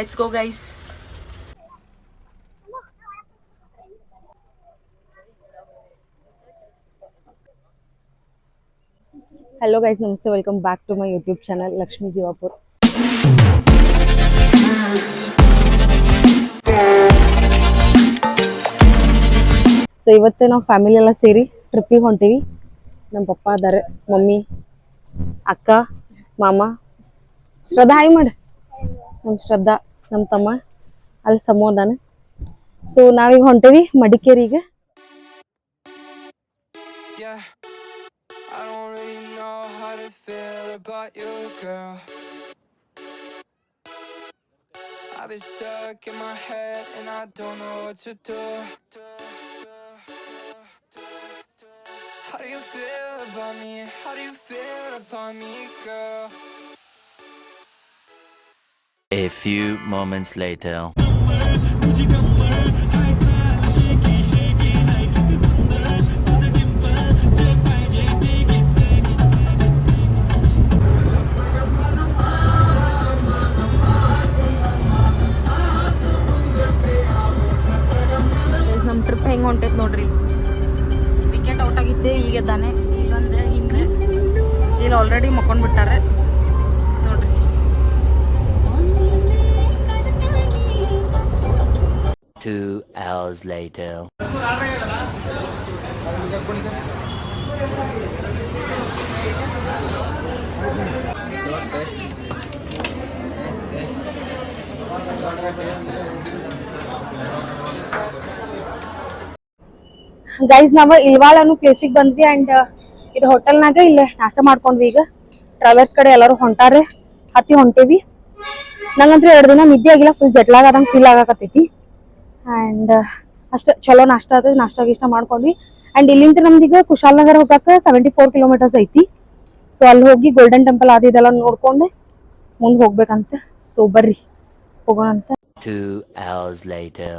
Let's go guys. Hello guys, ನಮಸ್ತೆ. Welcome back to my YouTube channel Lakshmi Jeevapur. So ಇವತ್ತೇ ನಾವು family ಎಲ್ಲ ಸೇರಿ ಟ್ರಿಪ್ಪಿಗೆ ಹೊಂಟೀವಿ. ನಮ್ಮ ಪಪ್ಪ ಅದಾರೆ, ಮಮ್ಮಿ, ಅಕ್ಕ, ಮಾಮ, ಶ್ರದ್ಧಾ ಹಾಯ್ ಮಾಡಿ. ನಮ್ಮ ಶ್ರದ್ಧಾ, ನಮ್ಮ ತಮ್ಮ ಅಲ್ಲಿ ಸಮೋದಾನ. ಸೊ ನಾವೀಗ ಹೊಂಟೀವಿ ಮಡಿಕೇರಿಗೆ. I don't really know how to feel about you, girl. I've been stuck in my head and I don't know what to do. How do you feel about me? How do you feel about me, girl? A few moments later. ನಮ್ಮ trip ಹೆಂಗೆ ಹೊಂಟೈತೆ ನೋಡ್ರಿ. Wicket out ಆಗಿದ್ದೆ, ಈಗ ಎದ್ದಾನೆ. ಇಲ್ಲೊಂದು ಹಿಂದೆ ಇಲ್ಲಿ already ಮಕ್ಕೊಂಡು ಬಿಟ್ಟಾರೆ ನೋಡ್ರಿ. Two hours later. Guys, ನಾವು ಇಲ್ವಾಳ ಅನ್ನೋ ಪ್ಲೇಸಿಗೆ ಬಂದ್ವಿ. ಅಂಡ್ ಇದು ಹೋಟೆಲ್ನಾಗ ಇಲ್ಲೇ ನಾಷ್ಟ ಮಾಡ್ಕೊಂಡ್ವಿ. ಈಗ ಟ್ರಾವೆಲ್ಸ್ ಕಡೆ ಎಲ್ಲರೂ ಹೊಂಟಾರೆ, ಹತ್ತಿ ಹೊಂಟೇವಿ. ನಂಗಂತೂ 2 ದಿನ ನಿದ್ದೆ ಆಗಿಲ್ಲ, ಫುಲ್ ಜಟ್ಲಾಗ ಆದಂಗೆ ಫೀಲ್ ಆಗಕತ್ತೈತಿ. ಆ್ಯಂಡ್ ಅಷ್ಟು ಚಲೋ ನಾಷ್ಟ ಆದ, ನಾಷ್ಟ ಗೀಷ್ಟ ಮಾಡ್ಕೊಂಡ್ವಿ. ಆ್ಯಂಡ್ ಇಲ್ಲಿಂದ ನಮ್ದೀಗ ಕುಶಾಲನಗರ ಹೋಗಕ್ಕೆ 74 ಕಿಲೋಮೀಟರ್ಸ್ ಐತಿ. ಸೊ ಅಲ್ಲಿ ಹೋಗಿ ಗೋಲ್ಡನ್ ಟೆಂಪಲ್ ಅದು ಇದೆಲ್ಲ ನೋಡ್ಕೊಂಡು ಮುಂದೆ ಹೋಗ್ಬೇಕಂತ. ಸೊ ಬರ್ರಿ ಹೋಗೋಣಂತ. 2 hours later.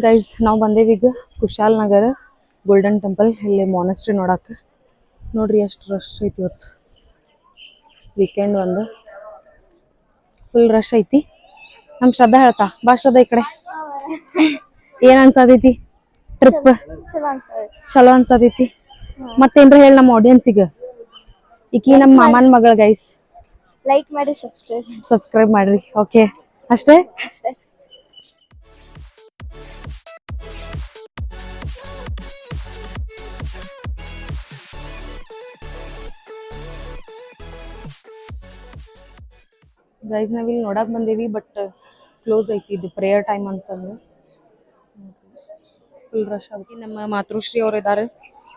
ಗೈಸ್, ನಾವು ಬಂದೇವಿ ಈಗ ಕುಶಾಲನಗರ ಗೋಲ್ಡನ್ ಟೆಂಪಲ್. ಇಲ್ಲಿ ಮಾನೆಸ್ಟ್ರಿ ನೋಡಕ್ಕೆ ನೋಡ್ರಿ ಎಷ್ಟು ರಶ್ ಐತಿ. ಇವತ್ತು ವೀಕೆಂಡ್ ಒಂದು ಫುಲ್ ರಶ್ ಐತಿ. ನಮ್ಮ ಶ್ರದ್ಧಾ ಹೇಳ್ತಾ, ಬಾ ಶ್ರದ್ಧಾ ಈ ಕಡೆ. ಏನ್ ಅನ್ಸತೈತಿ ಟ್ರಿಪ್? ಚಲೋ ಅನ್ಸತೈತಿ. ಮತ್ತೇನ್ರ ಹೇಳಿ ನಮ್ಮ ಆಡಿಯನ್ಸಿಗೆ. ಈಕಿ ನಮ್ಮ ಮಾಮನ ಮಗಳ. ಗೈಸ್ ಲೈಕ್ ಮಾಡಿ, ಸಬ್ಸ್ಕ್ರೈಬ್ ಮಾಡ್ರಿ. ಓಕೆ, ಅಷ್ಟೇ. ಗೈಸ್, ನಾವಿಲ್ಲಿ ನೋಡಕ್ ಬಂದೇವಿ, ಬಟ್ ಕ್ಲೋಸ್ ಐತಿ. ಇದು ಪ್ರೇಯರ್ ಟೈಮ್ ಅಂತಂದು ಫುಲ್ ರಶ್ ಆಗಿ. ನಮ್ಮ ಮಾತೃಶ್ರೀ ಅವ್ರು ಇದ್ದಾರೆ.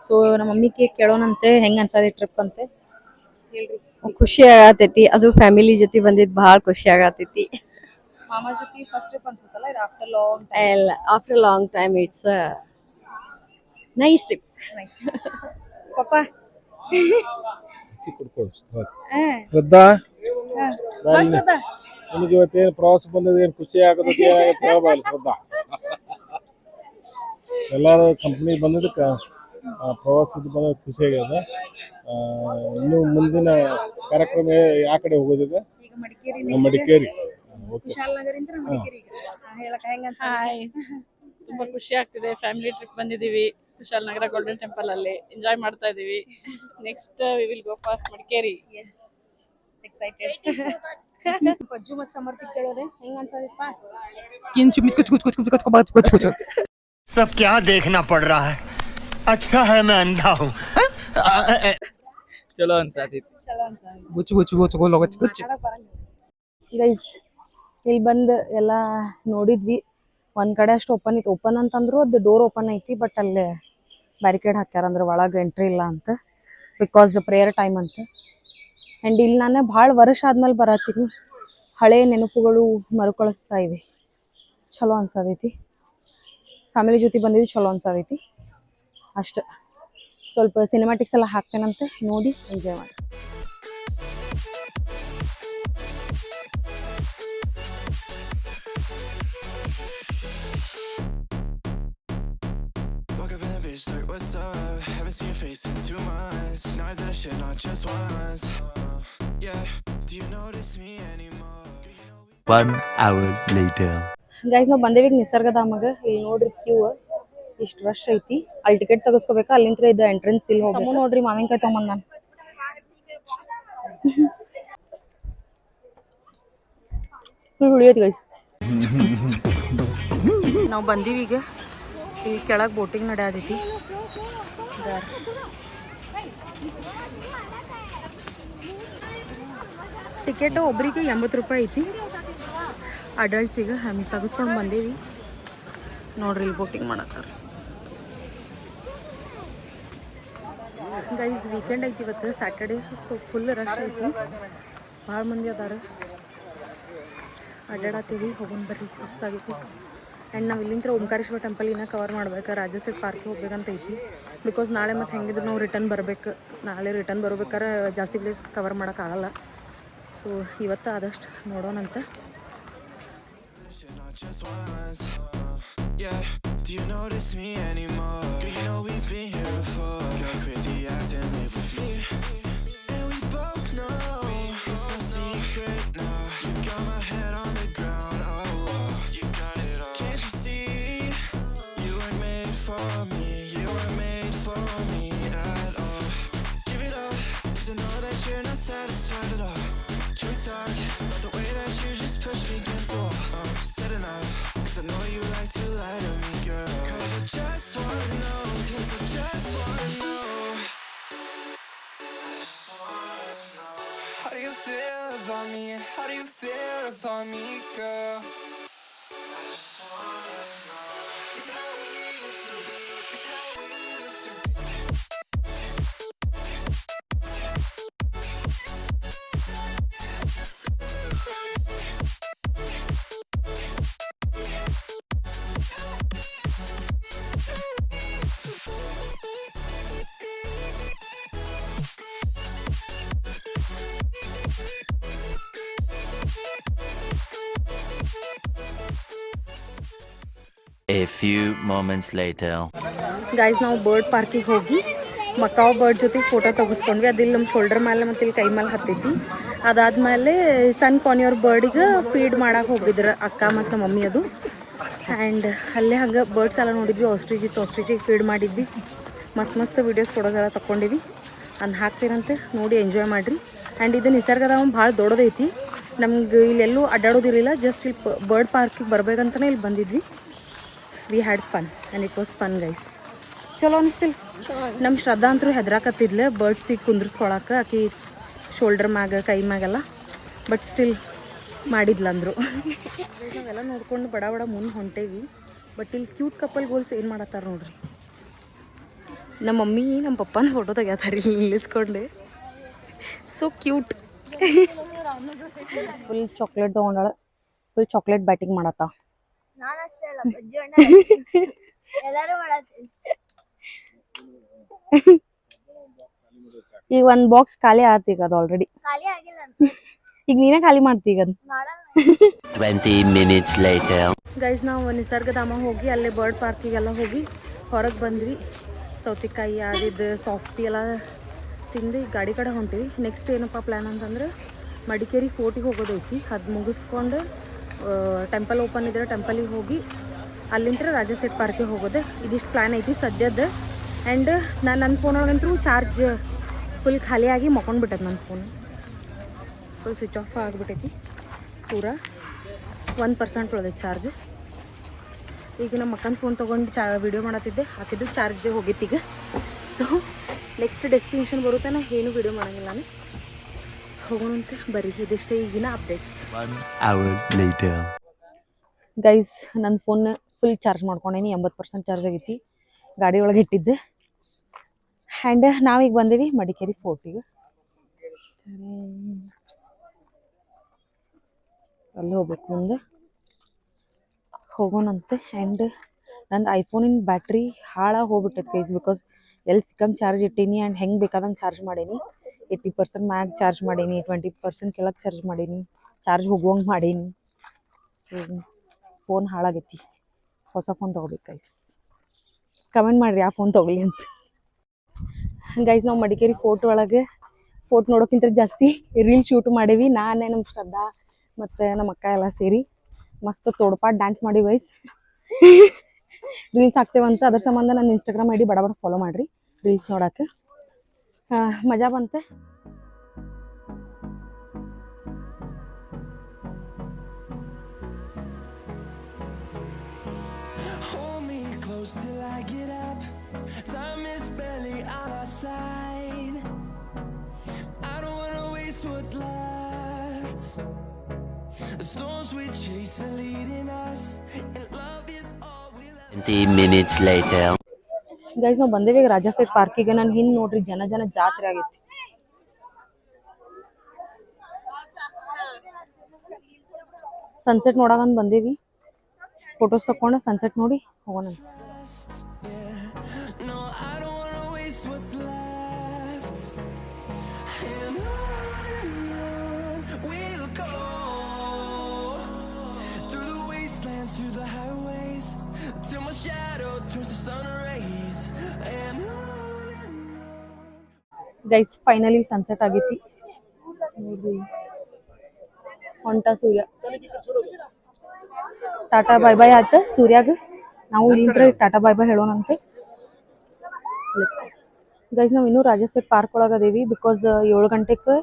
ಸೊ ನಮ್ಮ ಮಮ್ಮಿಗೆ ಕೇಳೋಣಂತೆ ಹೆಂಗ್ ಅನ್ಸದೆ ಟ್ರಿಪ್ ಅಂತೆ. ಹೇಳ್ರಿ. ಖುಷಿ ಆಗತೈತಿ. ಅದು ಫ್ಯಾಮಿಲಿ ಜೊತೆ ಬಂದಿದ್ ಬಹಳ ಖುಷಿ ಆಗತೈತಿ. ಮಾಮ ಜೊತೆ ಫಸ್ಟ್ ಟ್ರಿಪ್ ಅನ್ಸುತ್ತಲ್ಲ ಇದು, after long time it's nice trip. ಪಪ್ಪ ಶ್ರದ್ಧಾ, ನಿಮಗೆ ಇವತ್ತೇನು ಪ್ರವಾಸ ಬಂದದ, ಏನು ಖುಷಿ ಆಗೋದಕ್ಕೆ ಏನಾಗುತ್ತೆ ಹೇಳ್ಬಾರ್ದು ಶ್ರದ್ಧಾ. ಎಲ್ಲರೂ ಕಂಪ್ನಿ ಬಂದದಕ್ಕೆ ಪ್ರವಾಸದ ಬಂದ ಖುಷಿ ಆಗ್ಯದ. ಇನ್ನು ಮುಂದಿನ ಕಾರ್ಯಕ್ರಮ ಯಾವ ಕಡೆ ಹೋಗೋದೀಗ? ಮಡಿಕೇರಿ. ತುಂಬಾ ಖುಷಿ ಆಗ್ತಿದೆ. ಫ್ಯಾಮಿಲಿ ಟ್ರಿಪ್ ಬಂದಿದೀವಿ ಕುಶಾಲನಗರ ಗೋಲ್ಡನ್ ಟೆಂಪಲ್ ಅಲ್ಲಿ ಎಂಜಾಯ್ ಮಾಡ್ತಾ ಇದೀವಿ. Next we will go for Madikeri. Pajju ಮತ್ತು ಸಮರ್ಥಿ ಕೇಳೋದೆ ಹೆಂಗ್ ಅನ್ಸದಿಪ್ಪ? सब क्या देखना पड़ रहा है? अच्छा है मैं अंधा हूँ. ಚಲೋ ಅನ್ಸಾತಿ. ಗೈಸ್, ಇಲ್ಲಿ ಬಂದು ಎಲ್ಲ ನೋಡಿದ್ವಿ. ಒಂದ್ ಕಡೆ ಅಷ್ಟು ಓಪನ್ ಐತಿ. ಓಪನ್ ಅಂತಂದ್ರು ಅದು ಡೋರ್ ಓಪನ್ ಐತಿ, ಬಟ್ ಅಲ್ಲೇ ಬ್ಯಾರಿಕೇಡ್ ಹಾಕ್ಯಾರ, ಅಂದ್ರೆ ಒಳಗೆ ಎಂಟ್ರಿ ಇಲ್ಲ ಅಂತ, ಬಿಕಾಸ್ ಪ್ರೇಯರ್ ಟೈಮ್ ಅಂತ. ಆ್ಯಂಡ್ ಇಲ್ಲಿ ನಾನು ಭಾಳ ವರ್ಷ ಆದ್ಮೇಲೆ ಬರತ್ತೀನಿ. ಹಳೆ ನೆನಪುಗಳು ಮರುಕಳಿಸ್ತಾ ಇವೆ. ಚಲೋ ಅನ್ಸದೈತಿ. ಫ್ಯಾಮಿಲಿ ಜೊತೆ ಬಂದಿದ್ದು ಚಲೋ ಅನ್ಸದೈತಿ. ಅಷ್ಟು ಸ್ವಲ್ಪ ಸಿನಿಮ್ಯಾಟಿಕ್ಸ್ ಎಲ್ಲ ಹಾಕ್ತೇನಂತೆ, ನೋಡಿ ಎಂಜಾಯ್ ಮಾಡಿ. what's up? Haven't seen your face in 2 months. Now I've done shit not just once. Yeah, do you notice me anymore? 1 hour later. Guys ನಾವು ಬಂದೇವಿ ಈಗ ನಿಸರ್ಗಧಾಮಗ. ಇಲ್ಲಿ ನೋಡ್ರಿ ಕ್ಯೂ ಇಷ್ಟು ರಶ್ ಐತಿ. ಅಲ್ಲಿ ಟಿಕೆಟ್ ತೆಗಿಸ್ಕೋಬೇಕಾ, ಅಲ್ಲಿಂತ್ರ ಇದು ಎಂಟ್ರೆನ್ಸ್ ಇಲ್ಲಿ ಹೋಗ್ಬೇಕು. ನೋಡ್ರಿ ಮಾವಿನಕಾಯಿ ತೊಗೊಂಬಂದ್ ನಾನು ಫುಲ್ ಹುಳಿಯೈತಿ ಗೈಸ್. ನಾವು ಬಂದೀವಿ ಈಗ. ಇಲ್ಲಿ ಕೆಳಗೆ ಬೋಟಿಂಗ್ ನಡೆಯತೈತಿ. ಟಿಕೆಟ್ ಒಬ್ರಿಗೆ 80 ರೂಪಾಯಿ ಐತಿ ಅಡಲ್ಟ್ಸಿಗೆ. ಹಂಗೆ ತೆಗೆಸ್ಕೊಂಡು ಬಂದೇವಿ ನೋಡ್ರಿ. ಇಲ್ಲಿ ಬೋಟಿಂಗ್ ಮಾಡತ್ತಾರ ಗೈಸ್. ವೀಕೆಂಡ್ ಐತಿ ಇವತ್ತು, ಸ್ಯಾಟರ್ಡೇ. ಸೊ ಫುಲ್ ರಶ್ ಐತಿ, ಭಾಳ ಮಂದಿ ಅದಾರ. ಅಡ್ಡಾಡತ್ತೀವಿ. ಹೋಗೋಣ ಬರ್ರಿ, ಸುಸ್ತಾಗೈತಿ. ಆ್ಯಂಡ್ ನಾವು ಇಲ್ಲಿಂದ ಓಂಕಾರೇಶ್ವರ ಟೆಂಪಲ್ ಇನ್ನೂ ಕವರ್ ಮಾಡ್ಬೇಕು. ರಾಜಸೆಟ್ ಪಾರ್ಕಿಗೆ ಹೋಗ್ಬೇಕಂತ ಐತಿ. ಬಿಕಾಸ್ ನಾಳೆ ಮತ್ತು ಹೆಂಗಿದ್ರು ನಾವು ರಿಟರ್ನ್ ಬರ್ಬೇಕು. ನಾಳೆ ರಿಟರ್ನ್ ಬರ್ಬೇಕಾದ್ರೆ ಜಾಸ್ತಿ ಪ್ಲೇಸ್ ಕವರ್ ಮಾಡೋಕ್ಕಾಗಲ್ಲ. ಸೊ ಇವತ್ತು ಆದಷ್ಟು ನೋಡೋಣಂತ. Yeah, do you notice me anymore? Girl, you know we've been here before. Girl, quit the acting, live with me. And we both know it's no secret now. You got my head on the ground, oh, oh. You got it all. Can't you see? You were made for me. You were made for me at all. Give it up, 'cause I know that you're not satisfied at all. Can we talk about the way that you just pushed me against the wall? Said enough, 'cause I know you like to lie to me, girl. 'Cause I just wanna know, 'cause I just wanna know. How do you feel about me? How do you feel about me, girl? It's how we used to be. It's how we used to be. A few moments later. Guys ನಾವು bird ಪಾರ್ಕಿಗೆ ಹೋಗಿ Macau bird ಜೊತೆ photo ತೆಗೆಸ್ಕೊಂಡ್ವಿ. ಅದಿಲ್ಲಿ ನಮ್ಮ shoulder ಮೇಲೆ ಮತ್ತು ಇಲ್ಲಿ ಕೈ ಮೇಲೆ ಹತ್ತೈತಿ. ಅದಾದಮೇಲೆ ಸನ್ ಕಾನ್ಯೂರ್ ಬರ್ಡಿಗೆ ಫೀಡ್ ಮಾಡಕ್ಕೆ ಹೋಗಿದ್ರು ಅಕ್ಕ ಮತ್ತು ನಮ್ಮ ಮಮ್ಮಿ. ಅದು ಆ್ಯಂಡ್ ಅಲ್ಲೇ ಹಂಗೆ ಬರ್ಡ್ಸ್ ಎಲ್ಲ ನೋಡಿದ್ವಿ. ಆಸ್ಟ್ರಿಚ್ ಇತ್ತು, ಆಸ್ಟ್ರಿಚಿಗೆ ಫೀಡ್ ಮಾಡಿದ್ವಿ. ಮಸ್ತ್ ವೀಡಿಯೋಸ್ ಫೋಟೋಸ್ ಎಲ್ಲ ತೊಗೊಂಡಿವಿ. ಅದನ್ನ ಹಾಕ್ತೀರಂತೆ, ನೋಡಿ ಎಂಜಾಯ್ ಮಾಡಿರಿ. ಆ್ಯಂಡ್ ಇದು ನಿಸರ್ಗಧಾಮ ಭಾಳ ದೊಡ್ಡದೈತಿ. ನಮ್ಗೆ ಇಲ್ಲೆಲ್ಲೂ ಅಡ್ಡಾಡೋದಿರಲಿಲ್ಲ. ಜಸ್ಟ್ ಇಲ್ಲಿ ಬರ್ಡ್ ಪಾರ್ಕಿಗೆ ಬರ್ಬೇಕಂತಲೇ ಇಲ್ಲಿ ಬಂದಿದ್ವಿ. We had fun and it was fun guys. ಚಲೋ ಅನಿಸ್ತಿಲ್ಲ. ನಮ್ಮ ಶ್ರದ್ಧಾ ಅಂತೂ ಹೆದ್ರಾಕತ್ತಿದ್ಲೆ ಬರ್ಡ್ಸಿಗೆ ಕುಂದ್ರಿಸ್ಕೊಳಕ್ಕೆ. ಆಕಿ ಶೋಲ್ಡರ್ ಮ್ಯಾಗ ಕೈ ಮ್ಯಾಗೆಲ್ಲ. But still ಮಾಡಿದ್ಲಂದ್ರು. ನಾವೆಲ್ಲ ನೋಡ್ಕೊಂಡು ಬಡ ಮುಂದೆ ಹೊಂಟೇವಿ. ಬಟ್ ಇಲ್ಲಿ ಕ್ಯೂಟ್ ಕಪಲ್ ಗೋಲ್ಸ್ ಏನು ಮಾಡತ್ತಾರ ನೋಡ್ರಿ. ನಮ್ಮ ಮಮ್ಮಿ ನಮ್ಮ ಪಪ್ಪನ ಫೋಟೋ ತೆಗಿತಾರೆ ಇಲ್ಲಿ ನಿಲ್ಲಿಸ್ಕೊಂಡೆ. So cute. ಫುಲ್ ಚಾಕ್ಲೇಟ್ ತೊಗೊಂಡಾಳ. ಫುಲ್ ಚಾಕ್ಲೇಟ್ ಬ್ಯಾಟಿಂಗ್ ಮಾಡತ್ತ. ಈಗ ಒಂದ್ ಬಾಕ್ಸ್ ಖಾಲಿ ಆತ. ಈಗ ಅದು ಆಲ್ರೆಡಿ ಈಗ ನೀನೇ ಖಾಲಿ ಮಾಡ್ತಿ ಈಗ ಅದು. 20 minutes later. ಗೈಸ್ ನಾವು ನಿಸರ್ಗಧಾಮ ಹೋಗಿ ಅಲ್ಲೇ ಬರ್ಡ್ ಪಾರ್ಕಿಗೆಲ್ಲ ಹೋಗಿ ಹೊರಗೆ ಬಂದ್ವಿ. ಸೌತೆಕಾಯಿ ಆದಿದ್ದು ಸಾಫ್ಟಿ ಎಲ್ಲ ತಿಂದು ಈಗ ಗಾಡಿ ಕಡೆ ಹೊಂಟಿವಿ. ನೆಕ್ಸ್ಟ್ ಏನಪ್ಪ ಪ್ಲ್ಯಾನ್ ಅಂತಂದ್ರೆ ಮಡಿಕೇರಿ ಫೋರ್ಟಿಗೆ ಹೋಗೋದೈತಿ. ಅದು ಮುಗಿಸ್ಕೊಂಡು ಟೆಂಪಲ್ ಓಪನ್ ಇದ್ರೆ ಟೆಂಪಲಿಗೆ ಹೋಗಿ ಅಲ್ಲಿಂದ ರಾಜಸೇಟ್ ಪಾರ್ಕಿಗೆ ಹೋಗೋದು. ಇದಿಷ್ಟು ಪ್ಲ್ಯಾನ್ ಐತಿ ಸದ್ಯದ್ದು. ಆ್ಯಂಡ್ ನನ್ನ ಫೋನ್ ಒಳಗಂತೂ ಚಾರ್ಜ್ ಫುಲ್ ಖಾಲಿಯಾಗಿ ಮಕ್ಕೊಂಡ್ಬಿಟ್ಟದ. ನನ್ನ ಫೋನ್ ಫುಲ್ ಸ್ವಿಚ್ ಆಫ್ ಆಗಿಬಿಟ್ಟೈತಿ. ಪೂರಾ 1% ಉಳ್ದೈತಿ ಚಾರ್ಜ್. ಈಗ ನಮ್ಮ ಅಕ್ಕನ ಫೋನ್ ತೊಗೊಂಡು ವೀಡಿಯೋ ಮಾಡತ್ತಿದ್ದೆ. ಹಾಕಿದ್ದು ಚಾರ್ಜ್ ಹೋಗಿತ್ತು ಈಗ. ಸೊ ನೆಕ್ಸ್ಟ್ ಡೆಸ್ಟಿನೇಷನ್ ಬರುತ್ತಾನೆ ಏನು ವೀಡಿಯೋ ಮಾಡೋಂಗಿಲ್ಲ ನಾನು. ಹೋಗೋಣಂತೆ ಬರ್ರಿ. ಇದಿಷ್ಟೇ ಈಗಿನ ಅಪ್ಡೇಟ್ಸ್. 1 hour later. ಗೈಸ್ ನನ್ನ ಫೋನ್ ಫುಲ್ ಚಾರ್ಜ್ ಮಾಡ್ಕೊಂಡೇನಿ. 80% ಚಾರ್ಜ್ ಆಗೈತಿ. ಗಾಡಿ ಒಳಗೆ ಇಟ್ಟಿದ್ದೆ. ಆ್ಯಂಡ್ ನಾವೀಗ ಬಂದೀವಿ ಮಡಿಕೇರಿ ಫೋರ್ಟಿಗೆ. ಅಲ್ಲಿ ಹೋಗ್ಬೇಕು ಮುಂದೆ. ಹೋಗೋಣಂತೆ. ಆ್ಯಂಡ್ ನಂದು ಐಫೋನಿನ ಬ್ಯಾಟ್ರಿ ಹಾಳಾಗಿ ಹೋಗ್ಬಿಟ್ಟೈತೆ ಗೈಸ್. ಬಿಕಾಸ್ ಎಲ್ಲಿ ಸಿಕ್ಕಂಗೆ ಚಾರ್ಜ್ ಇಟ್ಟೀನಿ. ಆ್ಯಂಡ್ ಹೆಂಗೆ ಬೇಕಾದಂಗೆ ಚಾರ್ಜ್ ಮಾಡೀನಿ. 80% ಮ್ಯಾಗ ಚಾರ್ಜ್ ಮಾಡೀನಿ, 20% ಕೆಳಗೆ ಚಾರ್ಜ್ ಮಾಡೀನಿ, ಚಾರ್ಜ್ ಹೋಗುವಂಗೆ ಮಾಡೀನಿ. ಸೊ ಫೋನ್ ಹಾಳಾಗೈತಿ. ಹೊಸ ಫೋನ್ ತೊಗೋಬೇಕು ಗೈಸ್. ಕಮೆಂಟ್ ಮಾಡಿರಿ ಆ ಫೋನ್ ತೊಗೊಳ್ಳಿ ಅಂತ. ಗೈಸ್ ನಾವು ಮಡಿಕೇರಿ ಫೋರ್ಟ್ ಒಳಗೆ ಫೋರ್ಟ್ ನೋಡೋಕ್ಕಿಂತ ಜಾಸ್ತಿ ರೀಲ್ ಶೂಟ್ ಮಾಡೀವಿ. ನಾನೇ ನಮ್ಮ ಶ್ರದ್ಧಾ ಮತ್ತು ನಮ್ಮ ಅಕ್ಕ ಎಲ್ಲ ಸೇರಿ ಮಸ್ತ್ ತೋಡ್ಪಾಟ್ ಡ್ಯಾನ್ಸ್ ಮಾಡಿ ಗೈಸ್. ರೀಲ್ಸ್ ಹಾಕ್ತೇವಂತ ಅದ್ರ ಸಂಬಂಧ ನನ್ನ ಇನ್ಸ್ಟಾಗ್ರಾಮ್ ID ಬಡ ಫಾಲೋ ಮಾಡಿರಿ ರೀಲ್ಸ್ ನೋಡೋಕೆ. ಮಜಾ ಬಂತೆ. Hold me close till I get up. Time is barely on our side. I don't wanna waste what's left. The storms we chase are leading us, and love is all we'll ever. 20 minutes later. Guys ನಾವು ಬಂದೇವಿ ಈಗ Raja side ಪಾರ್ಕಿಗೆ. ನಾನು ಹಿಂದೆ ನೋಡ್ರಿ ಜನ ಜಾತ್ರೆ ಆಗೈತಿ. Sunset ನೋಡಾಗಂದ್ ಬಂದೇವಿ. Photos ತಕೊಂಡು sunset ನೋಡಿ ಹೋಗೋಣ. No, I don't wanna waste what's left. And on we'll go, through the wastelands, through the highways, till my shadow turns to sun rays. And on. Guys finally sunset ಆಗೈತಿ ನೋಡ್ರಿ. ಹೊಂಟ ಸೂರ್ಯ. Tata bye bye ಆಯ್ತು ಸೂರ್ಯಾಗ. ನಾವು ಇಲ್ಲಿಂದ tata bye bye ಹೇಳೋಣಂತೆ. Guys ನಾವು ಇನ್ನೂ ರಾಜಾಸೆಟ್ park ಒಳಗೆ ಅದೇವಿ. Because 7 ಗಂಟೆಗೆ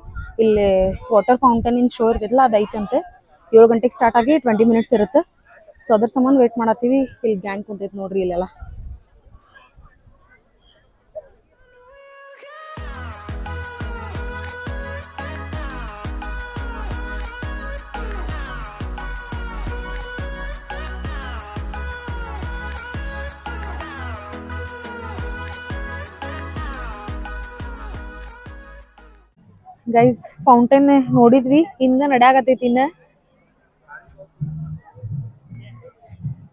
ಇಲ್ಲಿ ವಾಟರ್ ಫೌಂಟೇನ್ ಇನ್ ಶೋ ಇರ್ತೈತಲ್ಲ ಅದು ಐತಂತೆ. 7 ಗಂಟೆಗೆ ಸ್ಟಾರ್ಟ್ ಆಗಿ 20 ಮಿನಿಟ್ಸ್ ಇರುತ್ತೆ. ಸೊ ಅದ್ರ ಸಂಬಂಧ ವೇಟ್ ಮಾಡತ್ತೀವಿ. ಇಲ್ಲಿ ಗ್ಯಾಂಗ್ ಕುಂತೈತಿ ನೋಡ್ರಿ ಇಲ್ಲೆಲ್ಲ. ಗೈಸ್ ಫೌಂಟೇನ್ ನೋಡಿದ್ವಿ, ಹಿಂಗ ನಡ್ಯಾಗತೈತಿ. ಇನ್ನ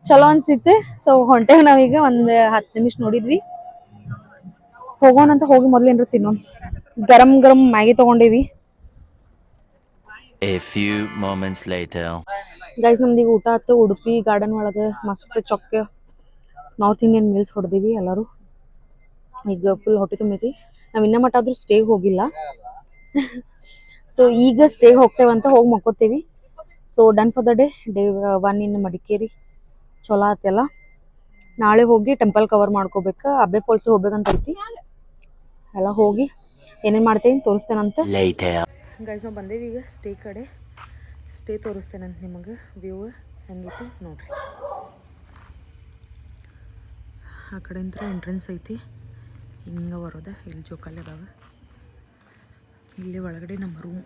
ಚಲೋ ಅನ್ಸಿತ್ತು. ಸೊ ಹೊಂಟೇವ್ ನಾವೀಗ. ಒಂದು 10 ನಿಮಿಷ ನೋಡಿದ್ವಿ. ಹೋಗೋಣಂತ. ಹೋಗಿ ಮೊದ್ಲು ಏನ್ರ ತಿನ್ನೋಣ. ಗರಂ ಮ್ಯಾಗಿ ತಗೊಂಡೇವಿ. A few moments later. Guys ನಮ್ದೀಗ ಊಟ ಆಯ್ತು. ಉಡುಪಿ ಗಾರ್ಡನ್ ಒಳಗೆ ಮಸ್ತ್ ಚೊಕ್ಕ ನಾರ್ತ್ ಇಂಡಿಯನ್ ಮೀಲ್ಸ್ ಹೊಡೆದೀವಿ ಎಲ್ಲರೂ. ಈಗ ಫುಲ್ ಹೊಟ್ಟೆ ತುಂಬೈತಿ. ನಾವು ಇನ್ನೂ ಮಟ್ಟ ಆದ್ರೂ ಸ್ಟೇಗೆ ಹೋಗಿಲ್ಲ. ಸೊ ಈಗ ಸ್ಟೇಗೆ ಹೋಗ್ತೇವಂತ. ಹೋಗಿ ಮಕ್ಕೋತೀವಿ. So done for the day 1 in Madikeri. ಚಲೋ ಆತೆಲ್ಲ. ನಾಳೆ ಹೋಗಿ ಟೆಂಪಲ್ ಕವರ್ ಮಾಡ್ಕೋಬೇಕು. ಅಬ್ಬೆ ಫಾಲ್ಸ್ ಹೋಗ್ಬೇಕಂತ ಐತಿ. ಎಲ್ಲ ಹೋಗಿ ಏನೇನು ಮಾಡ್ತೇನೆ ತೋರಿಸ್ತೇನಂತ. Later. ಗೈಸ್ ನಾವು ಬಂದೇವಿ ಈಗ ಸ್ಟೇ ಕಡೆ. ಸ್ಟೇ ತೋರಿಸ್ತೇನಂತ ನಿಮಗೆ. ವ್ಯೂ ಹೆಂಗೈತಿ ನೋಡ್ರಿ. ಆ ಕಡೆಯಿಂದ ಎಂಟ್ರೆನ್ಸ್ ಐತಿ. ಹಿಂಗೆ ಬರೋದ. ಇಲ್ಲಿ ಜೋಕಾಲಿ ಅದಾವೆ. ಇಲ್ಲಿ ಒಳಗಡೆ ನಮ್ಮ room.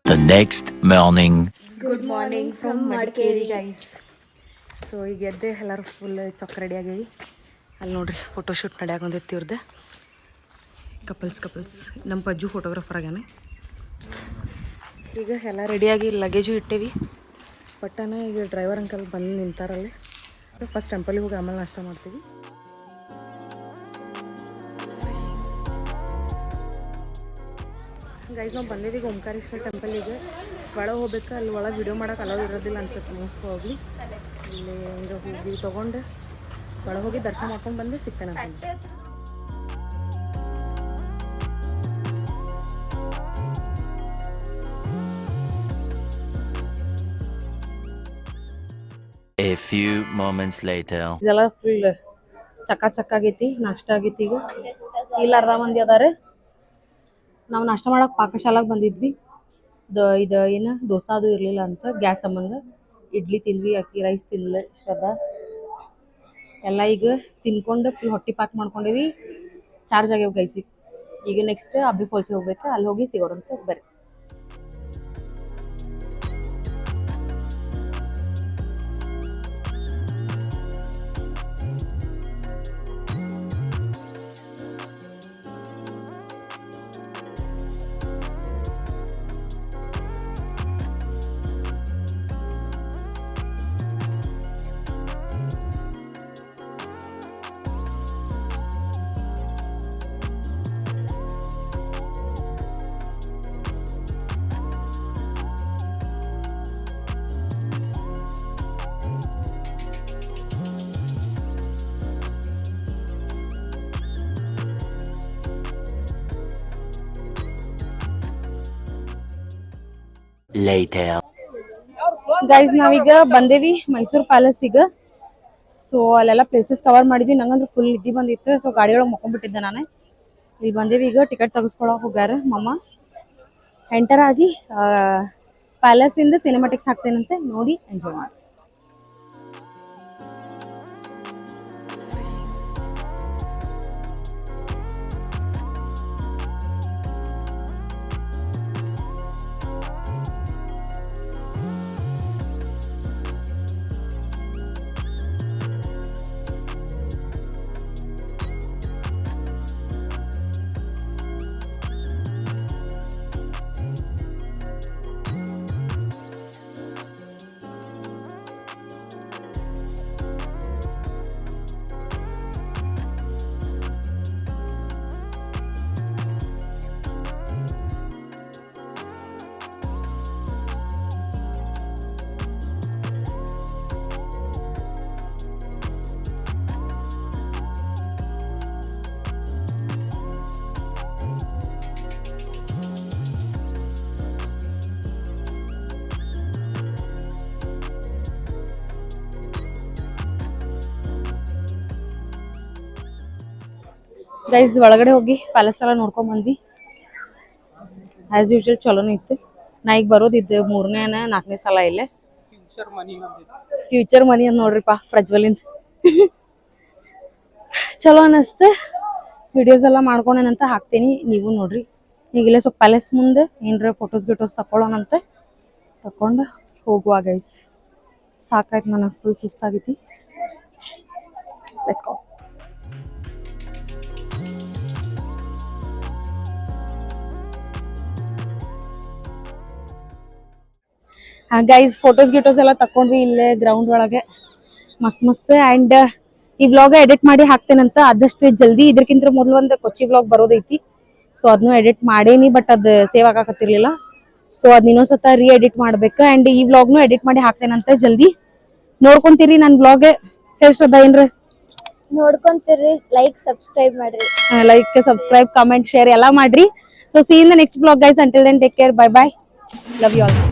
The next morning. Good morning from Madikeri guys. So ಈಗ ಎದ್ದೆ ಎಲ್ಲರೂ ಫುಲ್ ಚೊಕ್ಕ ರೆಡಿ ಆಗೇವಿ. ಅಲ್ಲಿ ನೋಡ್ರಿ ಫೋಟೋಶೂಟ್ ನಡೆಯಾಕೊಂಡೈತಿ ಇವ್ರದ್ದು. ಕಪಲ್ಸ್ ನಮ್ಮ ಪಜ್ಜು ಫೋಟೋಗ್ರಾಫರ್ ಆಗ್ಯಾನೆ. ಈಗ ಎಲ್ಲ ರೆಡಿಯಾಗಿ ಲಗೇಜು ಇಟ್ಟೇವಿ. ಪಟ್ಟನ ಈಗ ಡ್ರೈವರ್ ಅಂಕಲ್ ಬಂದು ನಿಂತಾರಲ್ಲಿ. ಫಸ್ಟ್ ಟೆಂಪಲಿಗೆ ಹೋಗಿ ಆಮೇಲೆ ನಾಷ್ಟ ಮಾಡ್ತೀವಿ. ಗೈಸ್ ನಾವು ಬಂದೇವಿ ಈಗ ಓಂಕಾರೇಶ್ವರ ಟೆಂಪಲಿಗೆ. ಒಳಗೆ ಹೋಗ್ಬೇಕು. ಅಲ್ಲಿ ಒಳಗೆ ವಿಡಿಯೋ ಮಾಡೋಕೆ ಅಲೋ ಇರೋದಿಲ್ಲ ಅನ್ಸುತ್ತೆ ಮೋಸ್ಟ್ ಪ್ರಾಬಬ್ಲಿ. ಇಲ್ಲಿ ಹಿಂಗೆ ಹೋಗಿ ತೊಗೊಂಡು ಒಳಗೆ ಹೋಗಿ ದರ್ಶನ ಮಾಡ್ಕೊಂಡು ಬಂದು ಸಿಗ್ತೇನೆ ಅಂತ. A few moments later. ಇದೆಲ್ಲ ಫುಲ್ ಚಕ್ಕ ಆಗೈತಿ. ನಾಷ್ಟ ಆಗೈತಿ. ಈಗ ಇಲ್ಲಿ ಅರ್ಧ ಮಂದಿ ಅದಾರೆ. ನಾವು ನಾಷ್ಟ ಮಾಡಕ್ಕೆ ಪಾಕಶಾಲಾಗೆ ಬಂದಿದ್ವಿ. ಇದು ಏನು ದೋಸೆ ಅದು ಇರಲಿಲ್ಲ ಅಂತ ಗ್ಯಾಸ್ ಸಂಬಂಧ. ಇಡ್ಲಿ ತಿಂದ್ವಿ. ಅಕ್ಕಿ ರೈಸ್ ತಿಂದ್ಲೆ ಶ್ರದ್ಧಾ. ಎಲ್ಲ ಈಗ ತಿನ್ಕೊಂಡು ಫುಲ್ ಹೊಟ್ಟೆ ಪ್ಯಾಕ್ ಮಾಡ್ಕೊಂಡೇವಿ. ಚಾರ್ಜ್ ಆಗ್ಯಾವ ಗೈಸಿಗೆ. ಈಗ ನೆಕ್ಸ್ಟ್ ಅಬ್ಬಿ ಫಾಲ್ಸಿಗೆ ಹೋಗ್ಬೇಕು. ಅಲ್ಲಿ ಹೋಗಿ ಸಿಗೋರಂತ ಬರ್ರಿ. Later. ಗೈಸ್ ನಾವೀಗ ಬಂದೇವಿ ಮೈಸೂರು ಪ್ಯಾಲೇಸ್ ಈಗ. ಸೊ ಅಲ್ಲೆಲ್ಲ ಪ್ಲೇಸಸ್ ಕವರ್ ಮಾಡಿದ್ವಿ. ನಂಗಂದ್ರೆ ಫುಲ್ ನಿದ್ದೆ ಬಂದಿತ್ತು. ಸೊ ಗಾಡಿ ಒಳಗೆ ಮಕ್ಕೊಂಡ್ಬಿಟ್ಟಿದ್ದೆ ನಾನು. ಇಲ್ಲಿ ಬಂದೇವಿ ಈಗ. ಟಿಕೆಟ್ ತೆಗೆಸ್ಕೊಳಕ್ ಹೋಗ್ಯಾರ ಮಮ್ಮ. ಎಂಟರ್ ಆಗಿ ಪ್ಯಾಲೇಸ್ ಇಂದ ಸಿನಿಮಾಟಿಕ್ಸ್ ಹಾಕ್ತೇನಂತೆ, ನೋಡಿ ಎಂಜಾಯ್ ಮಾಡಿ. ಗೈಸ್ ಒಳಗಡೆ ಹೋಗಿ ಪ್ಯಾಲೇಸ್ ಎಲ್ಲ ನೋಡ್ಕೊಂಡ್ ಬಂದ್ವಿ. ಆಸ್ ಯೂಶುವಲ್ ಚಲೋನೇ ಇತ್ತು. ನಾ ಈಗ ಬರೋದಿದ್ದು 3ನೇ 4ನೇ ಸಲ ಇಲ್ಲೇ. ಫ್ಯೂಚರ್ ಮನಿ ಅಂತ ನೋಡ್ರಿಪ್ಪ ಪ್ರಜ್ವಲಿಂದ. ಚಲೋ ಅನಿಸ್ತು. ವಿಡಿಯೋಸ್ ಎಲ್ಲ ಮಾಡ್ಕೊಂಡೇನಂತ ಹಾಕ್ತೀನಿ, ನೀವು ನೋಡ್ರಿ. ಈಗಿಲ್ಲೇ ಸ್ವಲ್ಪ ಪ್ಯಾಲೇಸ್ ಮುಂದೆ ಏನ್ರ ಫೋಟೋಸ್ ತಕೊಳ್ಳೋಣಂತ ತಕೊಂಡು ಹೋಗುವ ಗೈಸ್. ಸಾಕಾಯ್ತು, ನನಗೆ ಫುಲ್ ಸುಸ್ತಾಗೈತಿ. Let's go. ಗೈಸ್ ಫೋಟೋಸ್ ಎಲ್ಲ ತಕೊಂಡ್ವಿ ಇಲ್ಲೇ ಗ್ರೌಂಡ್ ಒಳಗೆ ಮಸ್ತ್. ಅಂಡ್ ಈ ವ್ಲಾಗ್ ಎಡಿಟ್ ಮಾಡಿ ಹಾಕ್ತೇನಂತ ಆದಷ್ಟು ಜಲ್ದಿ. ಇದಕ್ಕಿಂತ ಮೊದಲು ಒಂದು ಕೊಚ್ಚಿ ವ್ಲಾಗ್ ಬರೋದೈತಿ. ಸೊ ಅದನ್ನು ಎಡಿಟ್ ಮಾಡೇನಿ, ಬಟ್ ಅದು ಸೇವ್ ಆಗಾಕತ್ತಿರ್ಲಿಲ್ಲ. ಸೊ ಅದ್ ಇನ್ನೊಂದ್ಸತ ಎಡಿಟ್ ಮಾಡ್ಬೇಕು. ಅಂಡ್ ಈ ವ್ಲಾಗ್ನು ಎಡಿಟ್ ಮಾಡಿ ಹಾಕ್ತೇನಂತ ಜಲ್ದಿ. ನೋಡ್ಕೊಂತೀರಿ ನನ್ ವ್ಲಾಗ್. ಹೇಳ್ಸೋದ ಏನ್ರ ನೋಡ್ಕೊಂತೀರಿ. ಲೈಕ್ ಸಬ್ಸ್ಕ್ರೈಬ್ ಮಾಡ್ರಿ. ಲೈಕ್ ಸಬ್ಸ್ಕ್ರೈಬ್ ಕಮೆಂಟ್ ಶೇರ್ ಎಲ್ಲ ಮಾಡ್ರಿ. So see in the next vlog guys. Until then take care. Bye bye. Love you all.